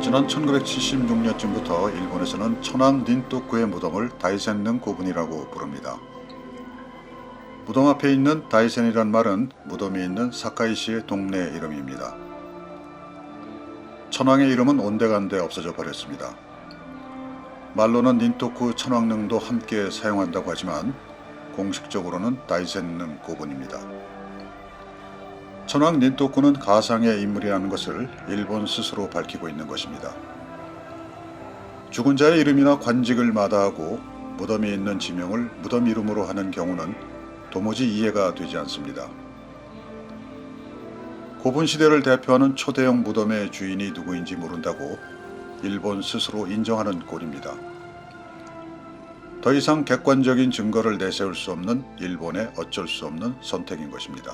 지난 1976년쯤부터 일본에서는 천황 닌토쿠의 무덤을 다이센능 고분이라고 부릅니다. 무덤 앞에 있는 다이센이란 말은 무덤이 있는 사카이시의 동네 이름입니다. 천황의 이름은 온데간데 없어져 버렸습니다. 말로는 닌토쿠 천황릉도 함께 사용한다고 하지만 공식적으로는 다이센능 고분입니다. 천황 닌토쿠는 가상의 인물이라는 것을 일본 스스로 밝히고 있는 것입니다. 죽은 자의 이름이나 관직을 마다하고 무덤이 있는 지명을 무덤 이름으로 하는 경우는 도무지 이해가 되지 않습니다. 고분 시대를 대표하는 초대형 무덤의 주인이 누구인지 모른다고 일본 스스로 인정하는 꼴입니다. 더 이상 객관적인 증거를 내세울 수 없는 일본의 어쩔 수 없는 선택인 것입니다.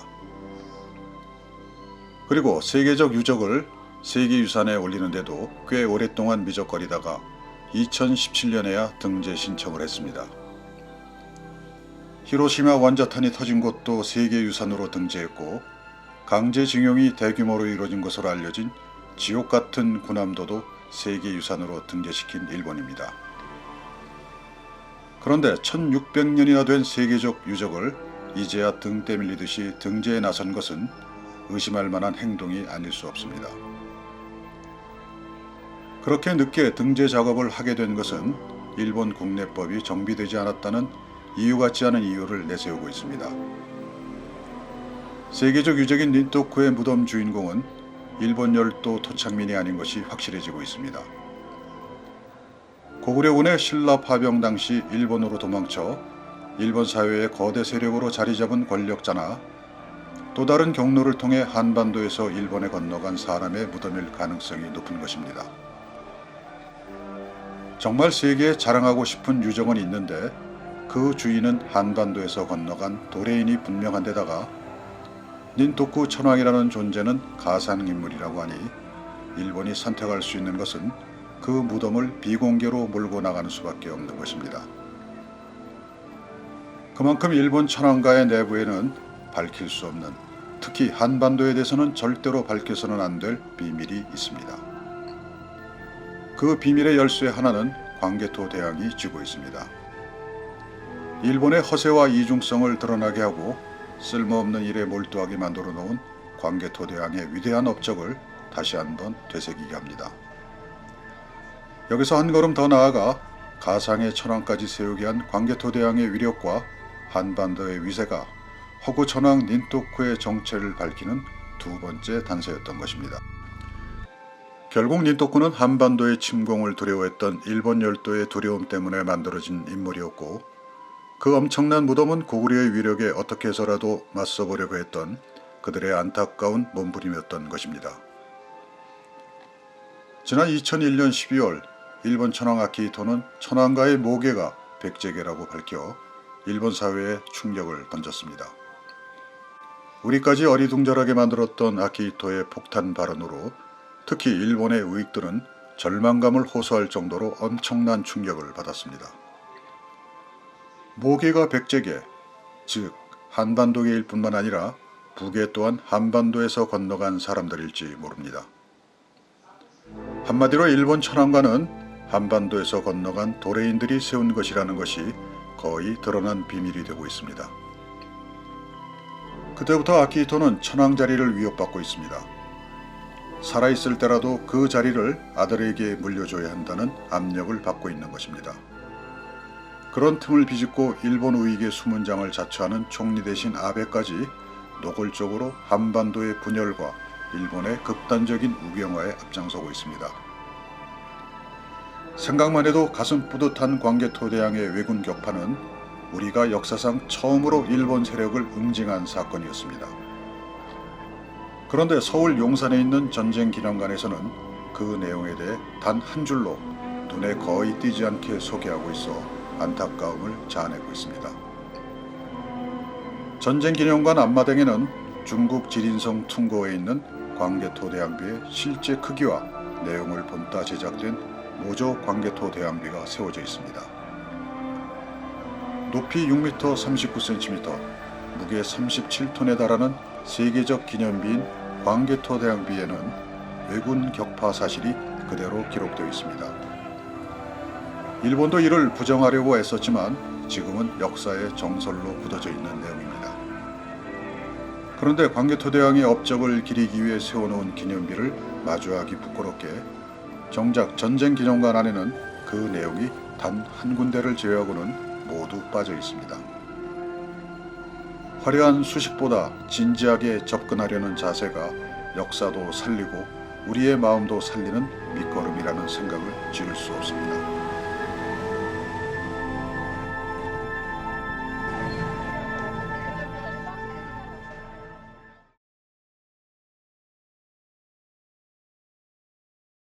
그리고 세계적 유적을 세계유산에 올리는데도 꽤 오랫동안 미적거리다가 2017년에야 등재 신청을 했습니다. 히로시마 원자탄이 터진 곳도 세계유산으로 등재했고 강제징용이 대규모로 이루어진 것으로 알려진 지옥 같은 군함도도 세계유산으로 등재시킨 일본입니다. 그런데 1600년이나 된 세계적 유적을 이제야 등 때밀리듯이 등재에 나선 것은 의심할 만한 행동이 아닐 수 없습니다. 그렇게 늦게 등재 작업을 하게 된 것은 일본 국내법이 정비되지 않았다는 이유 같지 않은 이유를 내세우고 있습니다. 세계적 유적인 닌토쿠의 무덤 주인공은 일본 열도 토착민이 아닌 것이 확실해지고 있습니다. 고구려군의 신라 파병 당시 일본으로 도망쳐 일본 사회의 거대 세력으로 자리 잡은 권력자나 또 다른 경로를 통해 한반도에서 일본에 건너간 사람의 무덤일 가능성이 높은 것입니다. 정말 세계에 자랑하고 싶은 유적은 있는데 그 주인은 한반도에서 건너간 도레인이 분명한 데다가 닌토쿠 천황이라는 존재는 가상인물이라고 하니 일본이 선택할 수 있는 것은 그 무덤을 비공개로 몰고 나가는 수밖에 없는 것입니다. 그만큼 일본 천황가의 내부에는 밝힐 수 없는, 특히 한반도에 대해서는 절대로 밝혀서는 안 될 비밀이 있습니다. 그 비밀의 열쇠 하나는 광개토 대왕이 쥐고 있습니다. 일본의 허세와 이중성을 드러나게 하고 쓸모없는 일에 몰두하게 만들어 놓은 광개토 대왕의 위대한 업적을 다시 한번 되새기게 합니다. 여기서 한 걸음 더 나아가 가상의 천황까지 세우게 한 광개토 대왕의 위력과 한반도의 위세가 허구 천황 닌토쿠의 정체를 밝히는 두 번째 단서였던 것입니다. 결국 닌토쿠는 한반도의 침공을 두려워했던 일본 열도의 두려움 때문에 만들어진 인물이었고 그 엄청난 무덤은 고구려의 위력에 어떻게 해서라도 맞서보려고 했던 그들의 안타까운 몸부림이었던 것입니다. 지난 2001년 12월 일본 천황 아키히토는 천황가의 모계가 백제계라고 밝혀 일본 사회에 충격을 던졌습니다. 우리까지 어리둥절하게 만들었던 아키히토의 폭탄 발언으로 특히 일본의 우익들은 절망감을 호소할 정도로 엄청난 충격을 받았습니다. 모계가 백제계, 즉 한반도계일 뿐만 아니라 북에 또한 한반도에서 건너간 사람들일지 모릅니다. 한마디로 일본 천황가는 한반도에서 건너간 도레인들이 세운 것이라는 것이 거의 드러난 비밀이 되고 있습니다. 그때부터 아키히토는 천황 자리를 위협받고 있습니다. 살아있을 때라도 그 자리를 아들에게 물려줘야 한다는 압력을 받고 있는 것입니다. 그런 틈을 비집고 일본 우익의 수문장을 자처하는 총리 대신 아베까지 노골적으로 한반도의 분열과 일본의 극단적인 우경화에 앞장서고 있습니다. 생각만 해도 가슴 뿌듯한 광개토 대왕의 왜군 격파는 우리가 역사상 처음으로 일본 세력을 응징한 사건이었습니다. 그런데 서울 용산에 있는 전쟁기념관에서는 그 내용에 대해 단 한 줄로 눈에 거의 띄지 않게 소개하고 있어 안타까움을 자아내고 있습니다. 전쟁기념관 앞마당에는 중국 지린성 퉁고에 있는 광개토 대왕비의 실제 크기와 내용을 본따 제작된 모조 광개토 대왕비가 세워져 있습니다. 높이 6m 39cm, 무게 37톤에 달하는 세계적 기념비인 광개토대왕비에는 왜군 격파 사실이 그대로 기록되어 있습니다. 일본도 이를 부정하려고 애썼지만 지금은 역사의 정설로 묻어져 있는 내용입니다. 그런데 광개토대왕의 업적을 기리기 위해 세워놓은 기념비를 마주하기 부끄럽게 정작 전쟁기념관 안에는 그 내용이 단 한 군데를 제외하고는 모두 빠져 있습니다. 화려한 수식보다 진지하게 접근하려는 자세가 역사도 살리고 우리의 마음도 살리는 밑거름이라는 생각을 지울 수 없습니다.